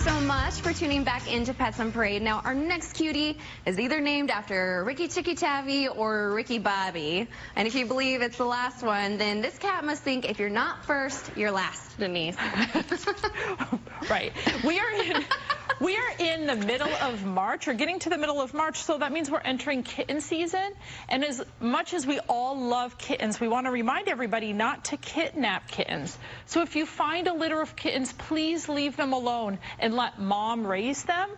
so much for tuning back into Pets on Parade. Now, our next cutie is either named after Ricky Chicky Tavi or Ricky Bobby. And if you believe it's the last one, then this cat must think if you're not first, you're last, Denise. Right. We are in the middle of March, or getting to the middle of March, so that means we're entering kitten season. And as much as we all love kittens, we want to remind everybody not to kidnap kittens. So if you find a litter of kittens, please leave them alone and let mom raise them.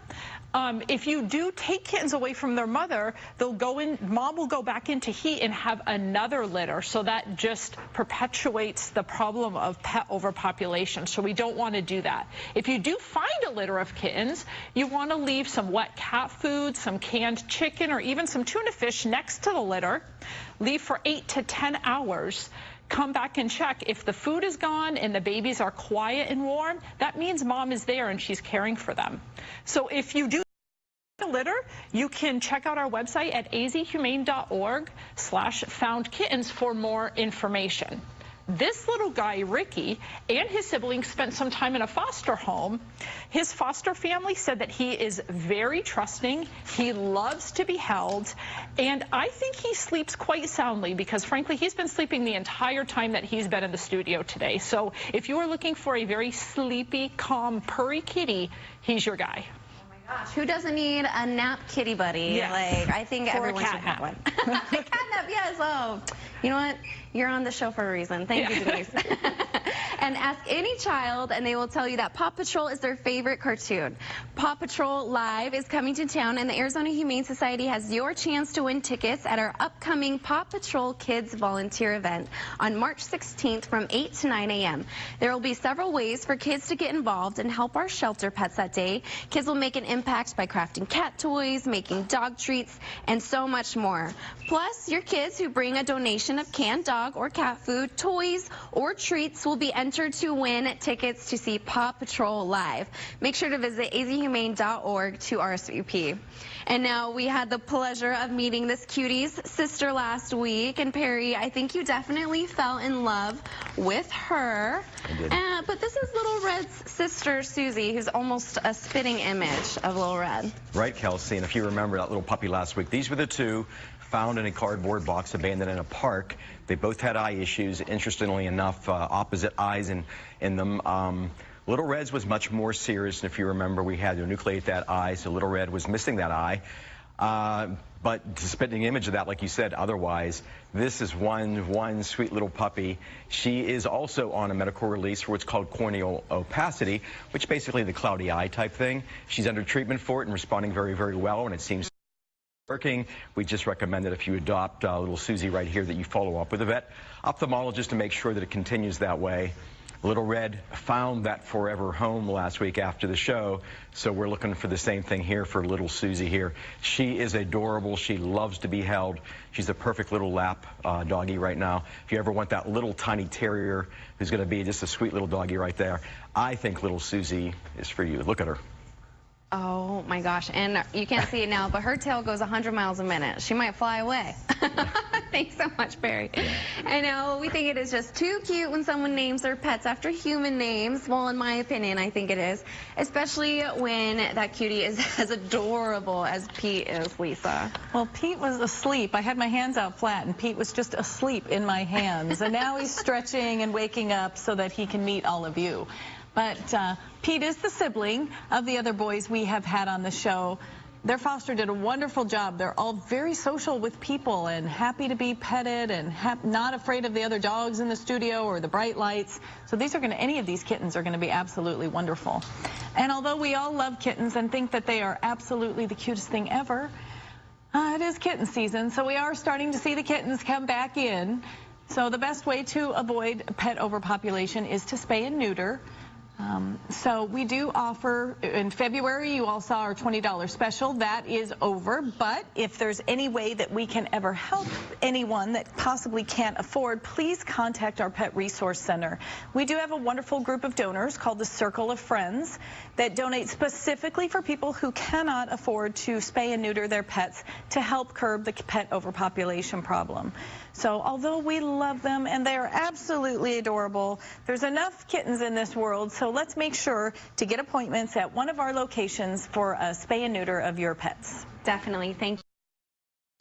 If you do take kittens away from their mother, mom will go back into heat and have another litter. So that just perpetuates the problem of pet overpopulation. So we don't want to do that. If you do find a litter of kittens, you want to leave some wet cat food, some canned chicken, or even some tuna fish next to the litter. Leave for 8 to 10 hours. Come back and check. If the food is gone and the babies are quiet and warm, that means mom is there and she's caring for them. So if you do a litter, you can check out our website at azhumane.org/foundkittens for more information. This little guy, Ricky, and his siblings spent some time in a foster home. His foster family said that he is very trusting, he loves to be held, and I think he sleeps quite soundly because, frankly, he's been sleeping the entire time that he's been in the studio today. So if you are looking for a very sleepy, calm, purry kitty, he's your guy. Gosh, who doesn't need a nap kitty buddy? Yes. Like, I think everyone should have one. Catnap, yes. Oh, you know what? You're on the show for a reason. Thank you, Denise. And ask any child, and they will tell you that Paw Patrol is their favorite cartoon. Paw Patrol Live is coming to town, and the Arizona Humane Society has your chance to win tickets at our upcoming Paw Patrol Kids Volunteer event on March 16th from 8 to 9 a.m. There will be several ways for kids to get involved and help our shelter pets that day. Kids will make an impact by crafting cat toys, making dog treats, and so much more. Plus, your kids who bring a donation of canned dog or cat food, toys, or treats will be entered to win tickets to see Paw Patrol Live. Make sure to visit azhumane.org to RSVP. And now we had the pleasure of meeting this cutie's sister last week. And Perry, I think you definitely fell in love with her. I did. But this is Little Red's sister, Susie, who's almost a spitting image of Little Red. Right, Kelsey. And if you remember that little puppy last week, these were the two found in a cardboard box abandoned in a park. They both had eye issues, interestingly enough, opposite eyes in them. Little Red's was much more serious, and if you remember, we had to enucleate that eye, so Little Red was missing that eye. But to spitting image of that, like you said, otherwise, this is one sweet little puppy. She is also on a medical release for what's called corneal opacity, which is basically the cloudy eye type thing. She's under treatment for it and responding very, very well, and it seems working. We just recommend that if you adopt little Susie right here, that you follow up with a vet ophthalmologist to make sure that it continues that way. Little Red found that forever home last week after the show, so we're looking for the same thing here for little Susie here. She is adorable. She loves to be held. She's a perfect little lap doggy right now. If you ever want that little tiny terrier who's going to be just a sweet little doggy right there, I think little Susie is for you. Look at her. Oh my gosh, and you can't see it now, but her tail goes 100 miles a minute. She might fly away. Thanks so much, Barry. I know, we think it is just too cute when someone names their pets after human names. Well, in my opinion, I think it is, especially when that cutie is as adorable as Pete is, Lisa. Well, Pete was asleep. I had my hands out flat, and Pete was just asleep in my hands. And now he's stretching and waking up so that he can meet all of you. But Pete is the sibling of the other boys we have had on the show. Their foster did a wonderful job. They're all very social with people and happy to be petted and not afraid of the other dogs in the studio or the bright lights. So any of these kittens are going to be absolutely wonderful. And although we all love kittens and think that they are absolutely the cutest thing ever, it is kitten season, so we are starting to see the kittens come back in. So the best way to avoid pet overpopulation is to spay and neuter. So we do offer, in February, you all saw our $20 special. That is over, but if there's any way that we can ever help anyone that possibly can't afford, please contact our Pet Resource Center. We do have a wonderful group of donors called the Circle of Friends that donate specifically for people who cannot afford to spay and neuter their pets to help curb the pet overpopulation problem. So although we love them and they are absolutely adorable, there's enough kittens in this world, so let's make sure to get appointments at one of our locations for a spay and neuter of your pets. Definitely. Thank you.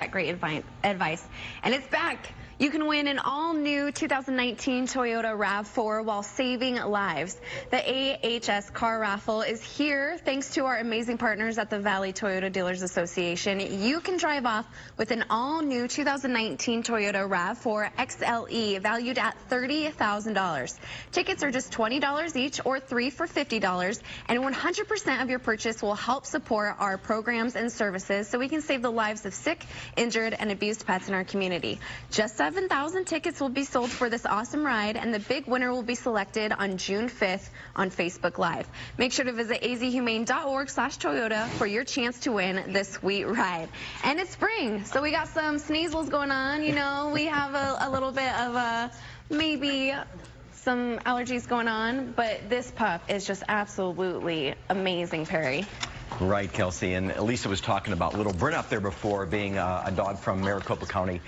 Great advice. And it's back. You can win an all-new 2019 Toyota RAV4 while saving lives. The AHS car raffle is here thanks to our amazing partners at the Valley Toyota Dealers Association. You can drive off with an all-new 2019 Toyota RAV4 XLE valued at $30,000. Tickets are just $20 each or 3 for $50, and 100% of your purchase will help support our programs and services so we can save the lives of sick, injured, and abused pets in our community. Just 7,000 tickets will be sold for this awesome ride, and the big winner will be selected on June 5th on Facebook Live. Make sure to visit azhumane.org/Toyota for your chance to win this sweet ride. And it's spring, so we got some sneezels going on. You know, we have a little bit of maybe some allergies going on, but this pup is just absolutely amazing, Perry. Right, Kelsey, and Lisa was talking about little Brent up there before, being a dog from Maricopa County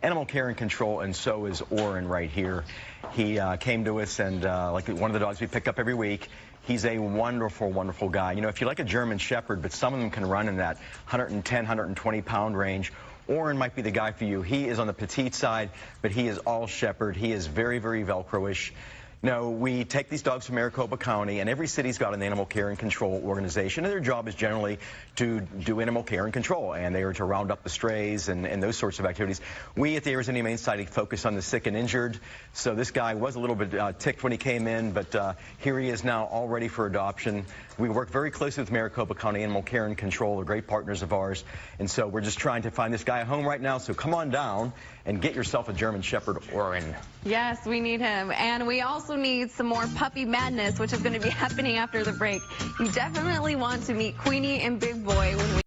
Animal Care and Control, and so is Orrin right here. He came to us, and like one of the dogs we pick up every week, he's a wonderful, wonderful guy. You know, if you like a German Shepherd, but some of them can run in that 110, 120-pound range, Orrin might be the guy for you. He is on the petite side, but he is all Shepherd. He is very, very Velcro-ish. No, we take these dogs from Maricopa County, and every city's got an animal care and control organization, and their job is generally to do animal care and control, and they are to round up the strays and those sorts of activities. We at the Arizona Humane Society focus on the sick and injured, so this guy was a little bit ticked when he came in, but here he is now, all ready for adoption. We work very closely with Maricopa County Animal Care and Control. They're great partners of ours, and so we're just trying to find this guy a home right now, so come on down and get yourself a German Shepherd, Orrin. Yes, we need him, and we also need some more puppy madness, which is going to be happening after the break. You definitely want to meet Queenie and Big Boy when we